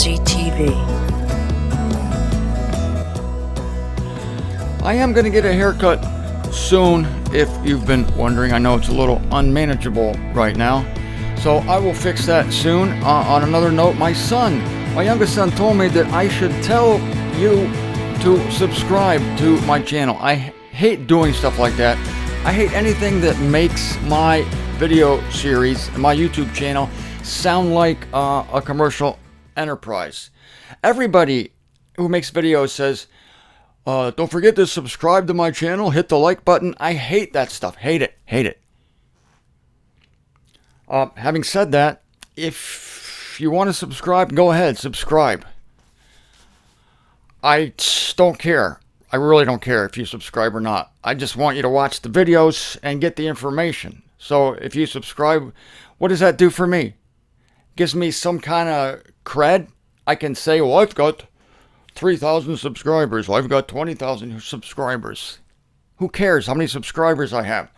MZTV. I am going to get a haircut soon, if you've been wondering. I know it's a little unmanageable right now, so I will fix that soon. On another note, my youngest son told me that I should tell you to subscribe to my channel. I hate doing stuff like that. I hate anything that makes my video series, my YouTube channel, sound like a commercial enterprise. Everybody who makes videos says, don't forget to subscribe to my channel, hit the like button. I hate that stuff. Hate it. Having said that, if you want to subscribe, go ahead, subscribe. I don't care. I really don't care if you subscribe or not. I just want you to watch the videos and get the information. So if you subscribe, what does that do for me? Gives me some kind of cred. I can say, well, I've got 3,000 subscribers. I've got 20,000 subscribers. Who cares how many subscribers I have?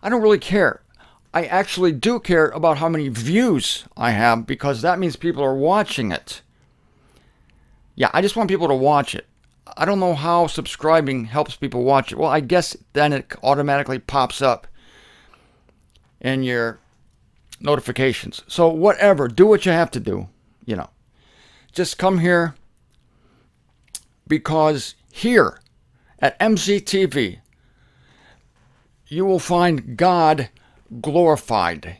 I don't really care. I actually do care about how many views I have, because that means people are watching it. Yeah, I just want people to watch it. I don't know how subscribing helps people watch it. Well, I guess then it automatically pops up in your notifications. So whatever, do what you have to do, Just come here, because here at MZTV, you will find God glorified.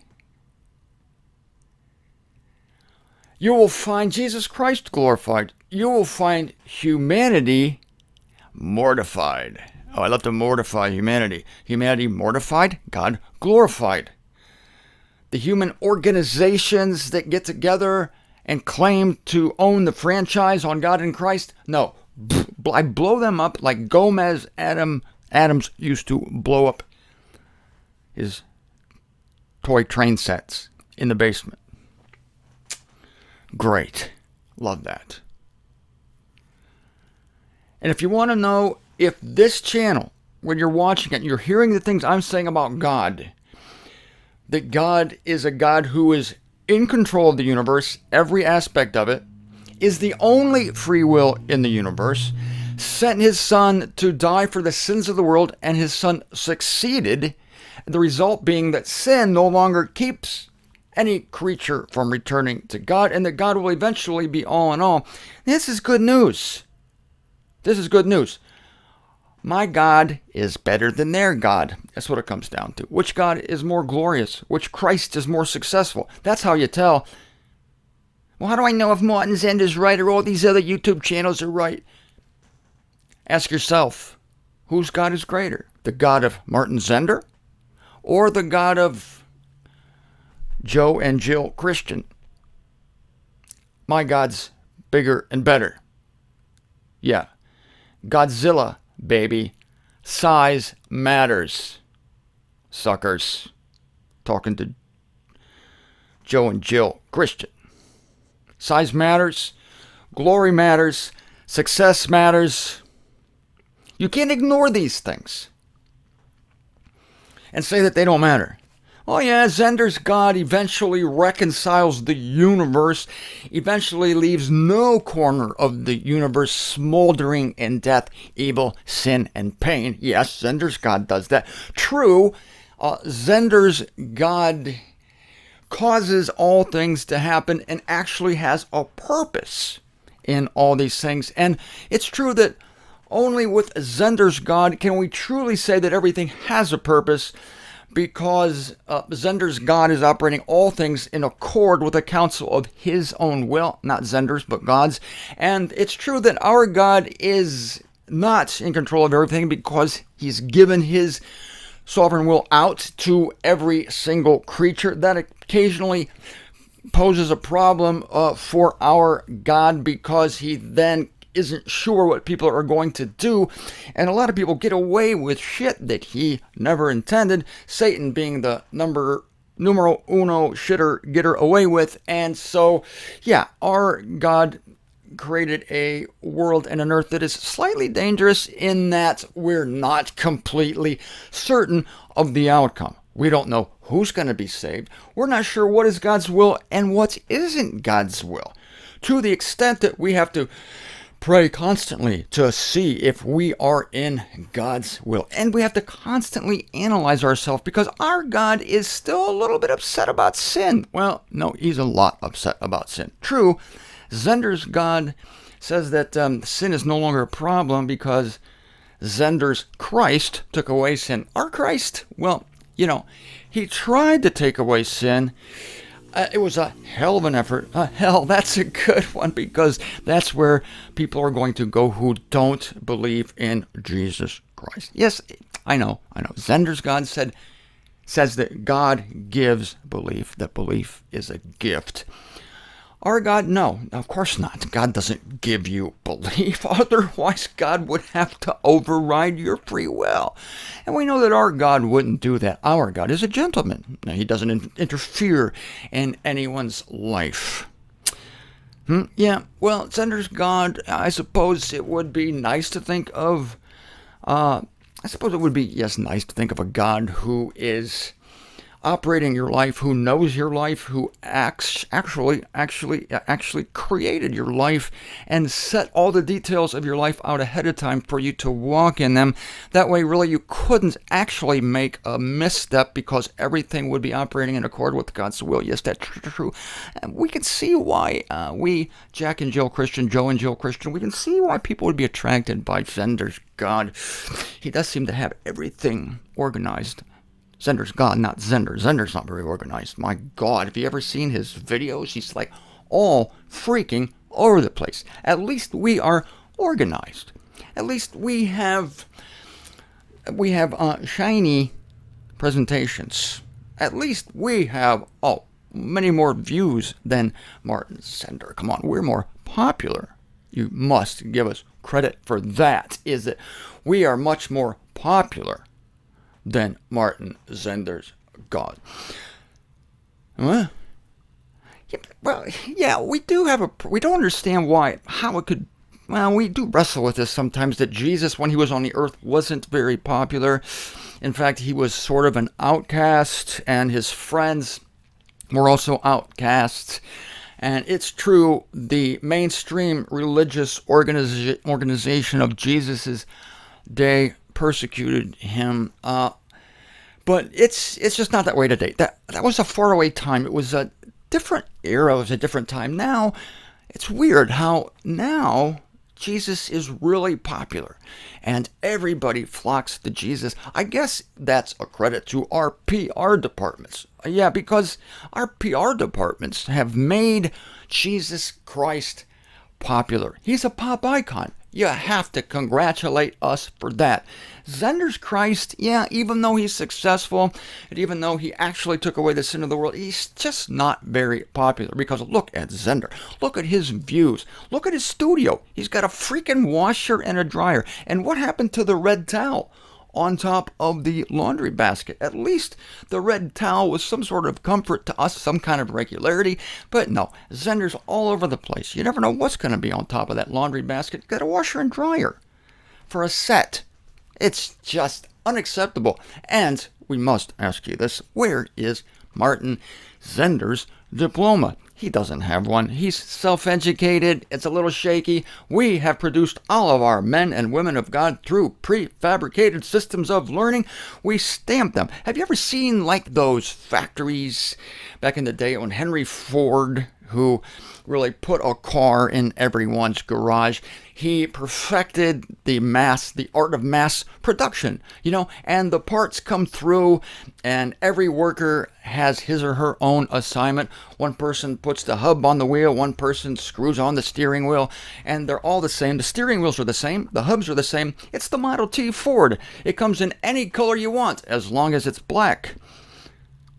You will find Jesus Christ glorified. You will find humanity mortified. Oh, I love to mortify humanity. Humanity mortified, God glorified. The human organizations that get together and claim to own the franchise on God and Christ, no. I blow them up like Gomez Adams used to blow up his toy train sets in the basement. Great. Love that. And if you want to know if this channel, when you're watching it, you're hearing the things I'm saying about God, that God is a God who is in control of the universe, every aspect of it, is the only free will in the universe, sent his son to die for the sins of the world, and his son succeeded, the result being that sin no longer keeps any creature from returning to God, and that God will eventually be all in all. This is good news. This is good news. My God is better than their God. That's what it comes down to. Which God is more glorious? Which Christ is more successful? That's how you tell. Well, how do I know if Martin Zender's right or all these other YouTube channels are right? Ask yourself, whose God is greater? The God of Martin Zender or the God of Joe and Jill Christian? My God's bigger and better. Yeah. Godzilla, baby. Size matters. Suckers. Talking to Joe and Jill Christian. Size matters. Glory matters. Success matters. You can't ignore these things and say that they don't matter. Oh yeah, Zender's God eventually reconciles the universe, eventually leaves no corner of the universe smoldering in death, evil, sin, and pain. Yes, Zender's God does that. True, Zender's God causes all things to happen and actually has a purpose in all these things. And it's true that only with Zender's God can we truly say that everything has a purpose, because Zender's God is operating all things in accord with the counsel of his own will, not Zender's, but God's. And it's true that our God is not in control of everything, because he's given his sovereign will out to every single creature. That occasionally poses a problem for our God, because he then isn't sure what people are going to do, and a lot of people get away with shit that he never intended, Satan being the numero uno shitter getter away with. And so yeah, our God created a world and an earth that is slightly dangerous in that we're not completely certain of the outcome. We don't know who's going to be saved. We're not sure what is God's will and what isn't God's will. to the extent that we have to pray constantly to see if we are in God's will. And we have to constantly analyze ourselves because our God is still a little bit upset about sin. Well, no, he's a lot upset about sin. True, Zender's God says that sin is no longer a problem because Zender's Christ took away sin. Our Christ, well, he tried to take away sin. It was a hell of an effort. Hell, that's a good one because that's where people are going to go who don't believe in Jesus Christ. Yes, I know. Zender's God says that God gives belief, that belief is a gift. Our God, no, of course not. God doesn't give you belief. Otherwise, God would have to override your free will. And we know that our God wouldn't do that. Our God is a gentleman. He doesn't interfere in anyone's life. Yeah, well, Zender's God, I suppose it would be nice to think of, nice to think of a God who is operating your life, who knows your life, who actually created your life and set all the details of your life out ahead of time for you to walk in them. That way, really, you couldn't actually make a misstep because everything would be operating in accord with God's will. Yes, that's true. And we can see why Jack and Jill Christian, Joe and Jill Christian, we can see why people would be attracted by Zender's God. He does seem to have everything organized. Zender's God, not Zender. Zender's not very organized. My God, have you ever seen his videos? He's like all freaking over the place. At least we are organized. At least we have shiny presentations. At least we have many more views than Martin Zender. Come on, we're more popular. You must give us credit for that. Is that we are much more popular than Martin Zender's God. Well, yeah, we don't understand how it could, we do wrestle with this sometimes, that Jesus, when he was on the earth, wasn't very popular. In fact, he was sort of an outcast, and his friends were also outcasts. And it's true, the mainstream religious organization of Jesus' day persecuted him, but it's just not that way today. That was a faraway time. It was a different era. It was a different time. Now, it's weird how now Jesus is really popular, and everybody flocks to Jesus. I guess that's a credit to our PR departments. Yeah, because our PR departments have made Jesus Christ popular. He's a pop icon. You have to congratulate us for that. Zender's Christ, yeah, even though he's successful, and even though he actually took away the sin of the world, he's just not very popular. Because look at Zender. Look at his views. Look at his studio. He's got a freaking washer and a dryer. And what happened to the red towel on top of the laundry basket? At least the red towel was some sort of comfort to us, some kind of regularity. But no, Zender's all over the place. You never know what's going to be on top of that laundry basket. Got a washer and dryer for a set. It's just unacceptable. And we must ask you this: where is Martin Zender's diploma? He doesn't have one. He's self-educated. It's a little shaky. We have produced all of our men and women of God through prefabricated systems of learning. We stamp them. Have you ever seen like those factories back in the day when Henry Ford, who really put a car in everyone's garage, he perfected the art of mass production, and the parts come through, and every worker has his or her own assignment. One person puts the hub on the wheel, one person screws on the steering wheel, and they're all the same. The steering wheels are the same, the hubs are the same. It's the Model T Ford. It comes in any color you want, as long as it's black.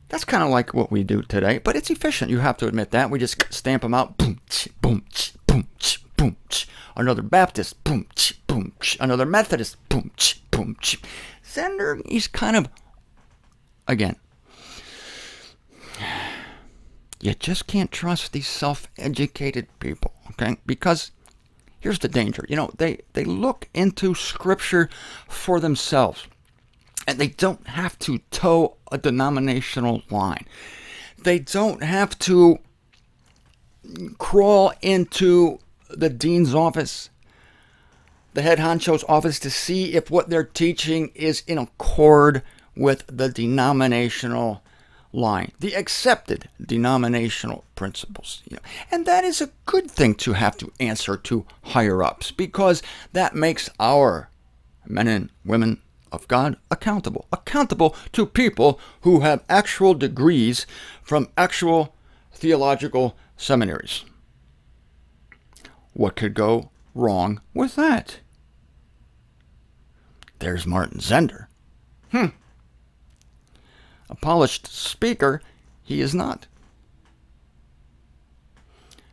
That's kind of like what we do today, but it's efficient. You have to admit that. We just stamp them out. Boom, boom, boom, boom. Another Baptist. Boom, boom. Another Methodist. Boom, boom. Zender, he's kind of, again, you just can't trust these self-educated people, okay? Because here's the danger. They look into Scripture for themselves. And they don't have to toe a denominational line. They don't have to crawl into the dean's office, the head honcho's office, to see if what they're teaching is in accord with the denominational line, the accepted denominational principles. And that is a good thing to have to answer to higher ups, because that makes our men and women of God accountable to people who have actual degrees from actual theological seminaries. What could go wrong with that? There's Martin Zender. A polished speaker, he is not.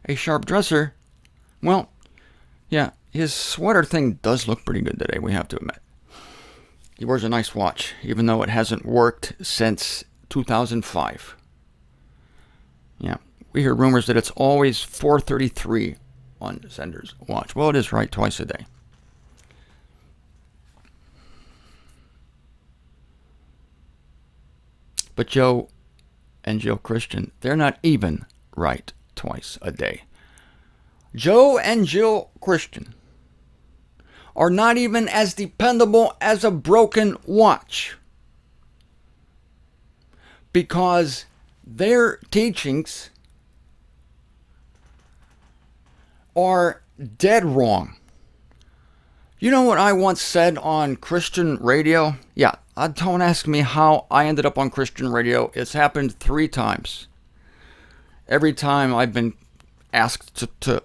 A sharp dresser, well, yeah, his sweater thing does look pretty good today, we have to admit. He wears a nice watch, even though it hasn't worked since 2005. Yeah, we hear rumors that it's always 4:33 on Zender's watch. Well, it is right twice a day. But Joe and Jill Christian, they're not even right twice a day. Joe and Jill Christian are not even as dependable as a broken watch, because their teachings are dead wrong. You know what I once said on Christian radio? Yeah, don't ask me how I ended up on Christian radio. It's happened 3 times. Every time I've been asked to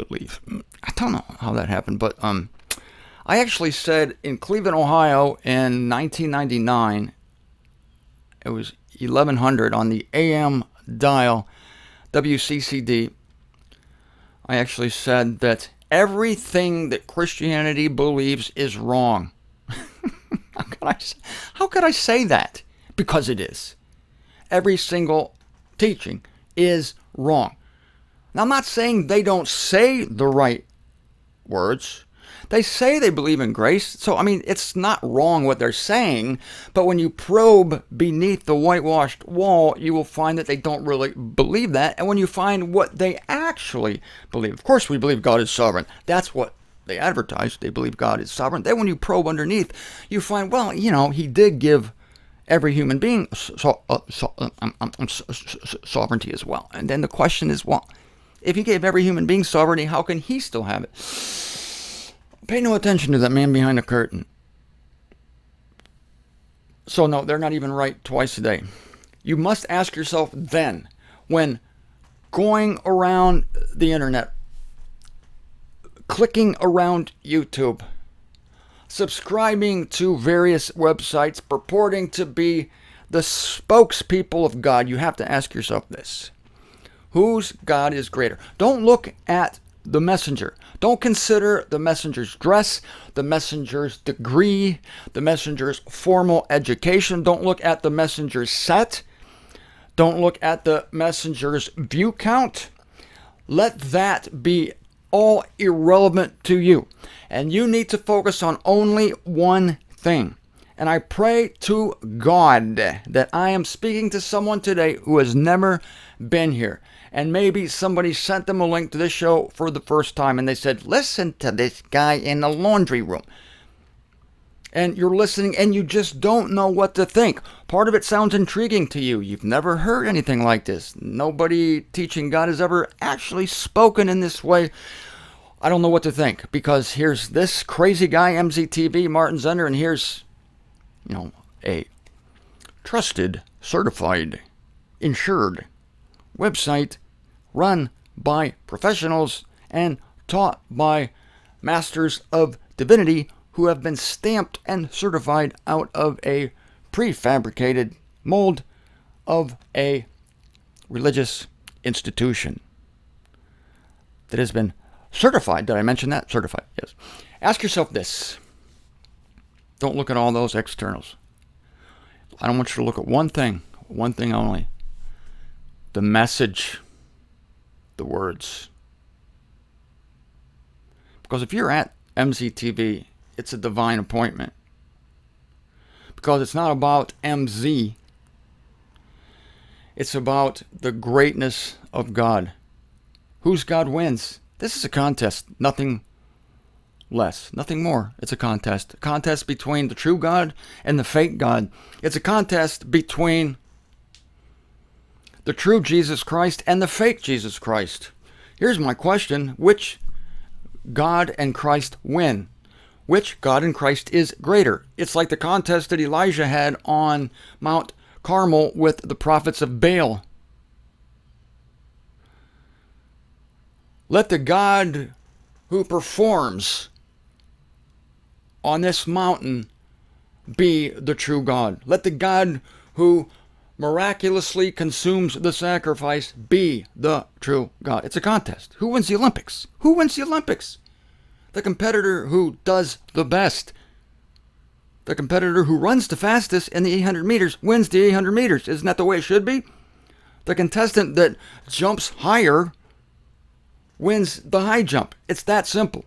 leave. I don't know how that happened, but I actually said in Cleveland, Ohio in 1999, it was 1100 on the AM dial, WCCD. I actually said that everything that Christianity believes is wrong. How could I say that? Because it is. Every single teaching is wrong. Now, I'm not saying they don't say the right words. They say they believe in grace. So, I mean, it's not wrong what they're saying. But when you probe beneath the whitewashed wall, you will find that they don't really believe that. And when you find what they actually believe, of course, we believe God is sovereign. That's what they advertise. They believe God is sovereign. Then when you probe underneath, you find, well, he did give every human being sovereignty as well. And then the question is, well, if he gave every human being sovereignty, how can he still have it? Pay no attention to that man behind the curtain. So no, they're not even right twice a day. You must ask yourself then, when going around the internet, clicking around YouTube, subscribing to various websites purporting to be the spokespeople of God, you have to ask yourself this. Whose God is greater? Don't look at the messenger. Don't consider the messenger's dress, the messenger's degree, the messenger's formal education. Don't look at the messenger's set. Don't look at the messenger's view count. Let that be all irrelevant to you. And you need to focus on only one thing. And I pray to God that I am speaking to someone today who has never been here. And maybe somebody sent them a link to this show for the first time and they said, listen to this guy in the laundry room. And you're listening and you just don't know what to think. Part of it sounds intriguing to you. You've never heard anything like this. Nobody teaching God has ever actually spoken in this way. I don't know what to think, because here's this crazy guy, MZTV, Martin Zender, and here's, a trusted, certified, insured website run by professionals and taught by masters of divinity who have been stamped and certified out of a prefabricated mold of a religious institution that has been certified. Did I mention that? Certified, yes. Ask yourself this. Don't look at all those externals. I don't want you to look at one thing only. The message, the words. Because if you're at MZTV, it's a divine appointment. Because it's not about MZ. It's about the greatness of God. whose God wins. This is a contest, nothing less, nothing more. It's a contest between the true God and the fake God. It's a contest between the true Jesus Christ and the fake Jesus Christ. Here's my question: which God and Christ win? Which God and Christ is greater? It's like the contest that Elijah had on Mount Carmel with the prophets of Baal. Let the God who performs on this mountain be the true God. Let the God who miraculously consumes the sacrifice be the true God. It's a contest. Who wins the Olympics? Who wins the Olympics? The competitor who does the best. The competitor who runs the fastest in the 800 meters wins the 800 meters. Isn't that the way it should be? The contestant that jumps higher wins the high jump. It's that simple.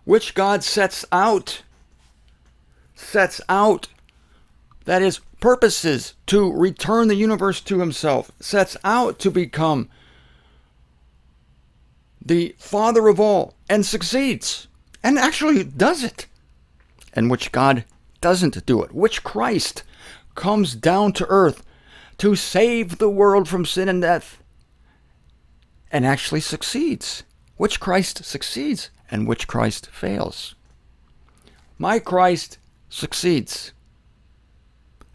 Which God sets out, that is, purposes to return the universe to himself, sets out to become the Father of all, and succeeds, and actually does it. And which God doesn't do it. Which Christ comes down to earth to save the world from sin and death, and actually succeeds. Which Christ succeeds, and which Christ fails. My Christ succeeds,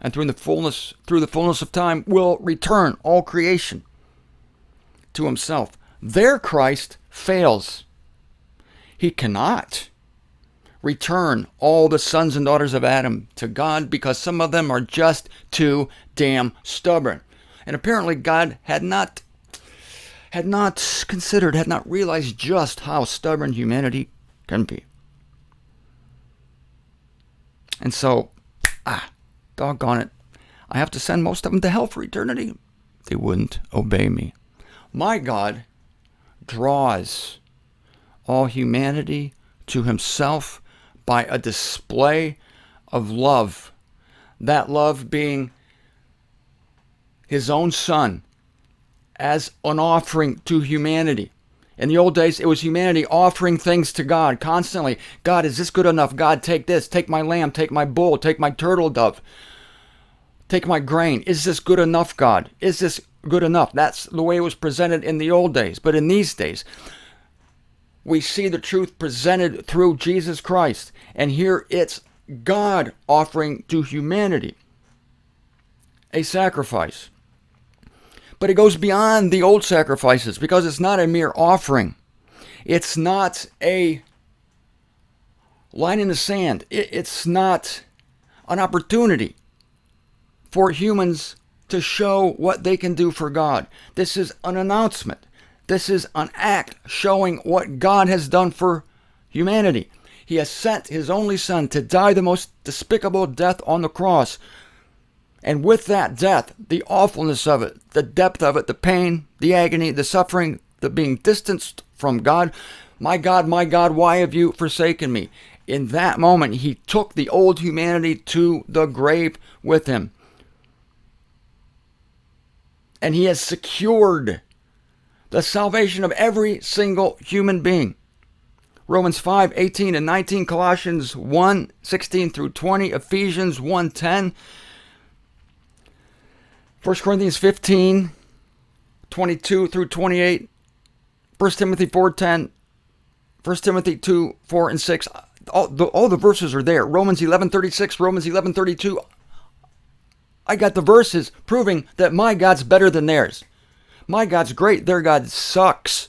and through the fullness of time will return all creation to himself. Their Christ fails. He cannot return all the sons and daughters of Adam to God because some of them are just too damn stubborn. And apparently God had not realized just how stubborn humanity can be. And so, doggone it, I have to send most of them to hell for eternity. They wouldn't obey me. My God draws all humanity to himself by a display of love. That love being his own Son as an offering to humanity. In the old days, it was humanity offering things to God constantly. God, is this good enough? God, take this. Take my lamb. Take my bull. Take my turtle dove. Take my grain. Is this good enough, God? Is this good enough? That's the way it was presented in the old days. But in these days, we see the truth presented through Jesus Christ. And here it's God offering to humanity a sacrifice. But it goes beyond the old sacrifices because it's not a mere offering. It's not a line in the sand. It's not an opportunity for humans to show what they can do for God. This is an announcement. This is an act showing what God has done for humanity. He has sent his only Son to die the most despicable death on the cross. And with that death, the awfulness of it, the depth of it, the pain, the agony, the suffering, the being distanced from God, my God, why have you forsaken me? In that moment, he took the old humanity to the grave with him. And he has secured the salvation of every single human being. Romans 5:18 and 19, Colossians 1:16 through 20, Ephesians 1:10, 1 Corinthians 15:22 through 28, 1 Timothy 4:10, 1 Timothy 2:4 and 6. All the verses are there. Romans 11:36, Romans 11:32. I got the verses proving that my God's better than theirs. My God's great. Their God sucks.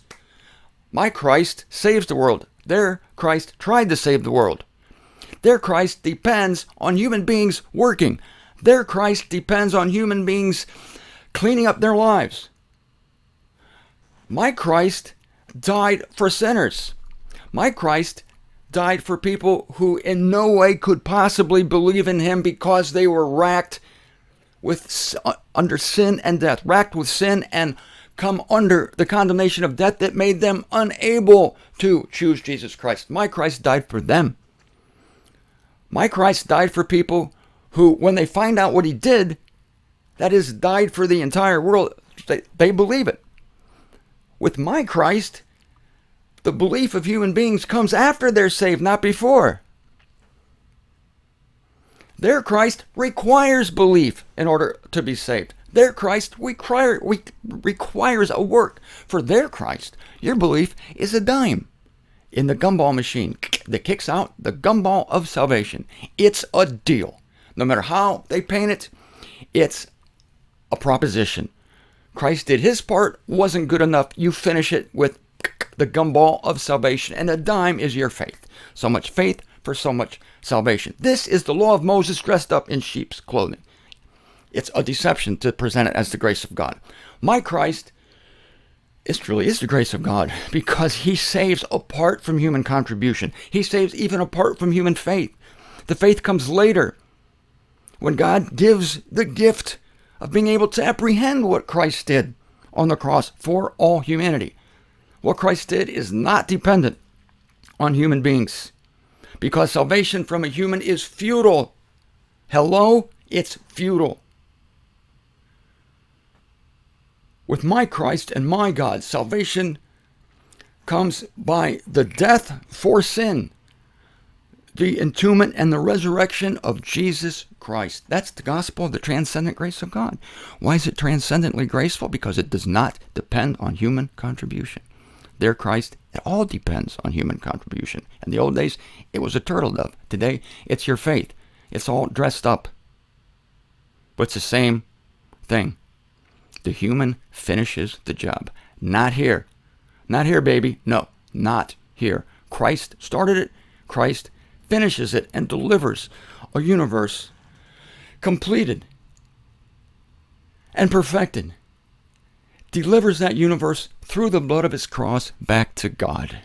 My Christ saves the world. Their Christ tried to save the world. Their Christ depends on human beings working. Their Christ depends on human beings cleaning up their lives. My Christ died for sinners. My Christ died for people who in no way could possibly believe in him because they were racked with under sin and death, racked with sin and come under the condemnation of death that made them unable to choose Jesus Christ. My Christ died for them. My Christ died for people who, when they find out what he did, that is, died for the entire world, They believe it. With my Christ, the belief of human beings comes after they're saved, not before. Their Christ requires belief in order to be saved. Their Christ requires a work. For their Christ, your belief is a dime in the gumball machine that kicks out the gumball of salvation. It's a deal. No matter how they paint it, it's a proposition. Christ did his part, wasn't good enough. You finish it with the gumball of salvation, and a dime is your faith. So much faith for so much salvation. This is the law of Moses dressed up in sheep's clothing. It's a deception to present it as the grace of God. My Christ truly is the grace of God because he saves apart from human contribution. He saves even apart from human faith. The faith comes later when God gives the gift of being able to apprehend what Christ did on the cross for all humanity. What Christ did is not dependent on human beings because salvation from a human is futile. Hello? It's futile. With my Christ and my God, salvation comes by the death for sin, the entombment and the resurrection of Jesus Christ. That's the gospel of the transcendent grace of God. Why is it transcendently graceful? Because it does not depend on human contribution. Their Christ, it all depends on human contribution. In the old days, it was a turtle dove. Today, it's your faith. It's all dressed up. But it's the same thing. The human finishes the job. Not here. Not here, baby. No, not here. Christ started it. Christ finishes it and delivers a universe completed and perfected. Delivers that universe through the blood of his cross back to God.